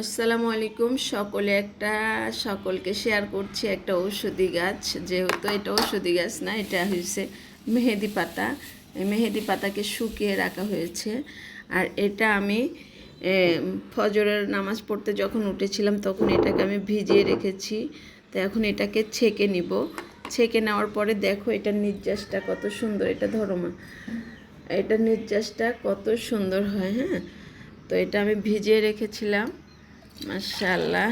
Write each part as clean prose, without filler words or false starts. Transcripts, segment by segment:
আসসালামু আলাইকুম সকলকে শেয়ার করছি একটা ঔষধি গাছ। যেহেতু এটা ঔষধি গাছ না, এটা হচ্ছে মেহেদি পাতা। এই মেহেদি পাতাকে শুকিয়ে রাখা হয়েছে। আর এটা আমি ফজরের নামাজ পড়তে যখন উঠেছিলাম তখন এটাকে আমি ভিজিয়ে রেখেছি। তো এখন এটাকে ছেঁকে নিব। ছেঁকে নেওয়ার পরে দেখো এটার নির্যাসটা কত সুন্দর। এটা ধরো মা, এটার নির্যাসটা কত সুন্দর হয়। হ্যাঁ, তো এটা আমি ভিজিয়ে রেখেছিলাম। মাশাআল্লাহ।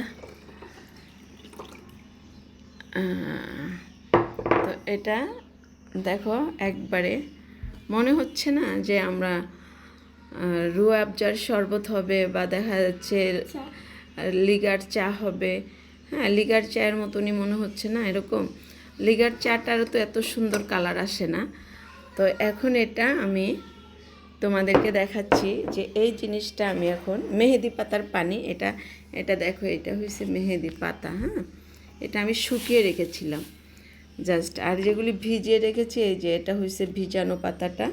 তো এটা দেখো, একবারে মনে হচ্ছে না যে আমরা রুহ আফজার শরবত হবে বা দেখা যাচ্ছে লিগার চা হবে। হ্যাঁ, লিগার চায়ের মতনই মনে হচ্ছে না এরকম। লিগার চাটারও তো এত সুন্দর কালার আসে না। তো এখন এটা আমি তোমাদেরকে দেখাচ্ছি যে এই জিনিসটা আমি এখন মেহেদি পাতার পানি, এটা দেখো, এটা হয়েছে মেহেদি পাতা। হ্যাঁ, এটা আমি শুকিয়ে রেখেছিলাম জাস্ট। আর যেগুলি ভিজিয়ে রেখেছি, এই যে এটা হয়েছে ভিজানো পাতাটা,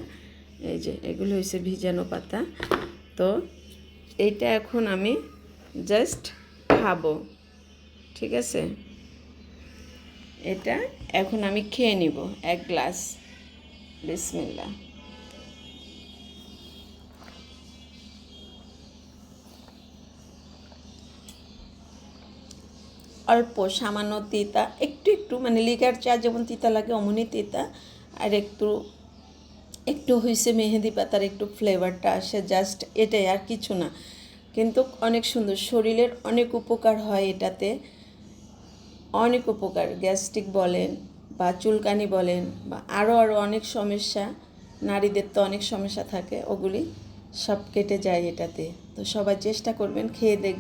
এই যে এগুলো হয়েছে ভিজানো পাতা। তো এইটা এখন আমি জাস্ট খাবো, ঠিক আছে? এটা এখন আমি খেয়ে নিব এক গ্লাস। বিসমিল্লাহ। অল্প সামান্য তিতা, একটু একটু, মানে লিগার চা যেমন তিতা লাগে অমনি তিতা। আর একটু একটু হয়েছে মেহেদি পাতার একটু ফ্লেভারটা আসে, জাস্ট এটাই, আর কিছু না। কিন্তু অনেক সুন্দর, শরীরের অনেক উপকার হয় এটাতে, অনেক উপকার। গ্যাস্ট্রিক বলেন বা চুলকানি বলেন বা আরও অনেক সমস্যা, নারীদের তো অনেক সমস্যা থাকে, ওগুলি সব কেটে যায় এটাতে। তো সবাই চেষ্টা করবেন, খেয়ে দেখবেন।